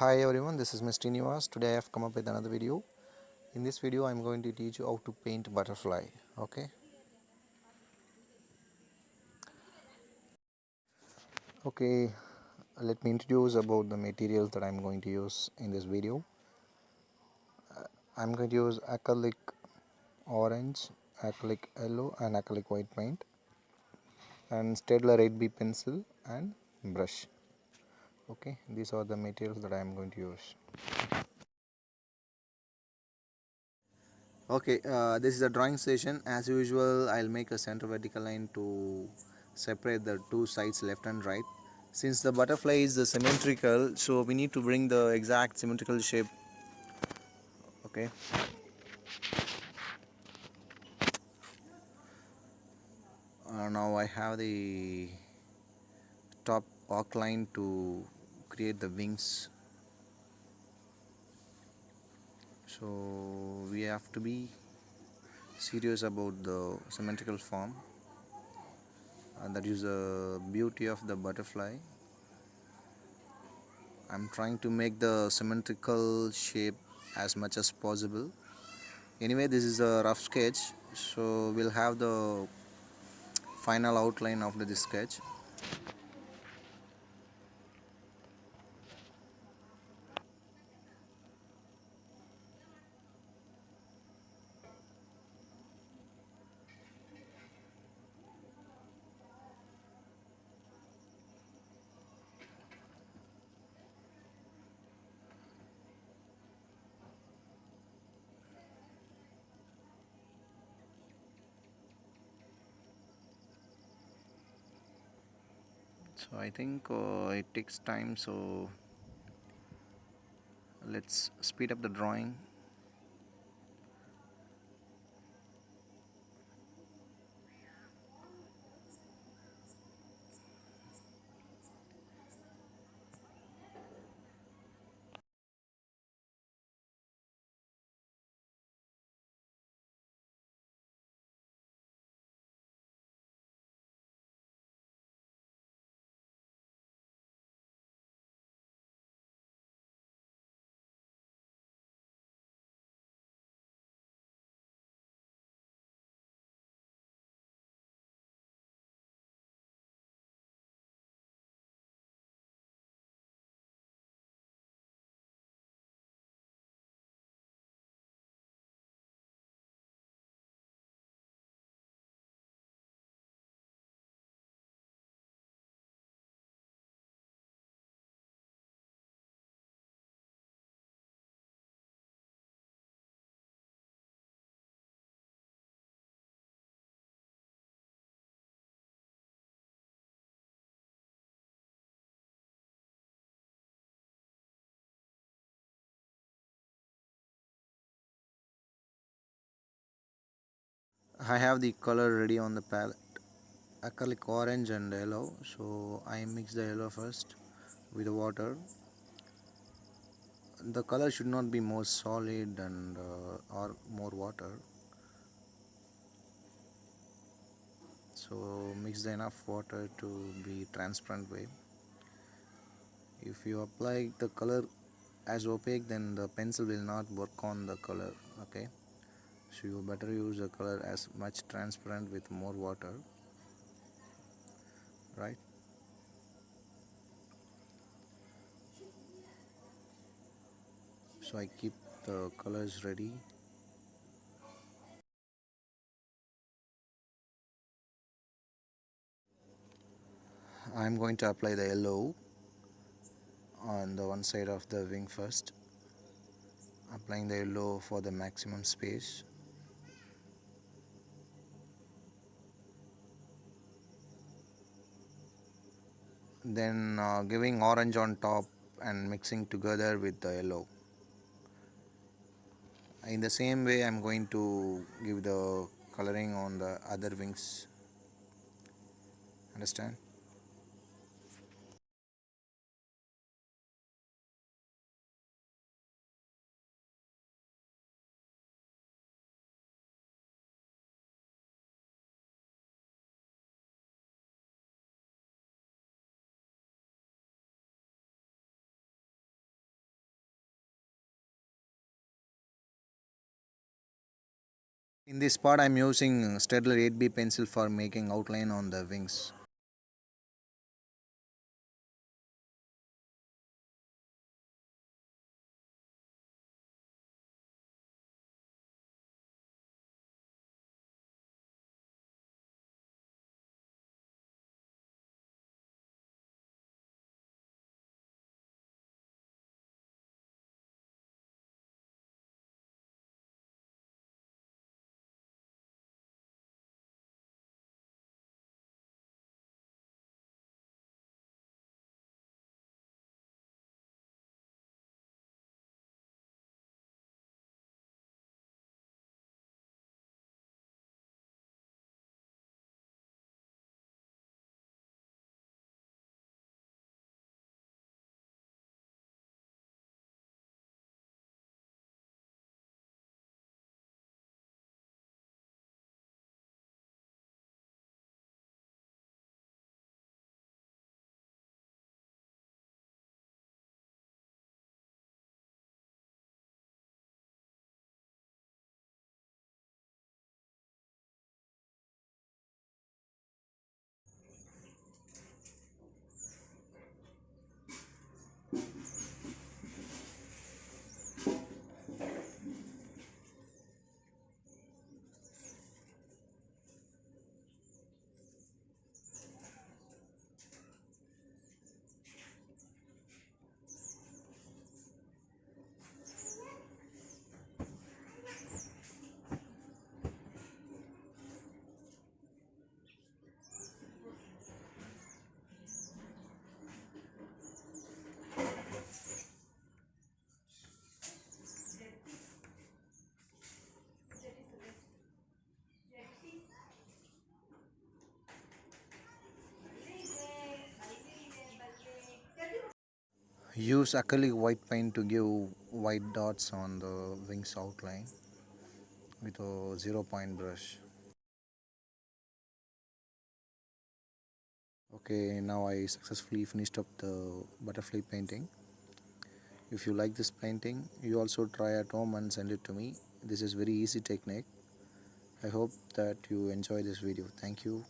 Hi everyone, this is Mr. Nivas. Today I have come up with another video. In this video I am going to teach you how to paint butterfly. Okay. Okay, let me introduce about the materials that I am going to use in this video. I am going to use acrylic orange, acrylic yellow and acrylic white paint and Staedtler 8B pencil and brush. Okay, these are the materials that I am going to use. Okay, this is a drawing session. As usual, I'll make a center vertical line to separate the two sides left and right. Since the butterfly is symmetrical, so we need to bring the exact symmetrical shape. Okay. Now I have the top arc line to create the wings. So we have to be serious about the symmetrical form. That is the beauty of the butterfly. I'm trying to make the symmetrical shape as much as possible. Anyway, this is a rough sketch, so we'll have the final outline of this sketch. So I think it takes time, so let's speed up the drawing. I have the color ready on the palette, acrylic orange and yellow. So I mix the yellow first with the water. The color should not be more solid and or more water. So mix enough water to be transparent way. If you apply the color as opaque, then the pencil will not work on the color. Okay, so you better use the color as much transparent with more water, right? So I keep the colors ready. I'm going to apply the yellow on the one side of the wing first, applying the yellow for the maximum space. Then giving orange on top and mixing together with the yellow. In the same way, I'm going to give the coloring on the other wings. Understand? In this part I'm using Staedtler 8B pencil for making outline on the wings. Use acrylic white paint to give white dots on the wings outline with a 0 point brush. Okay, now I successfully finished up the butterfly painting. If you like this painting, you also try at home and send it to me. This is very easy technique. I hope that you enjoy this video. Thank you.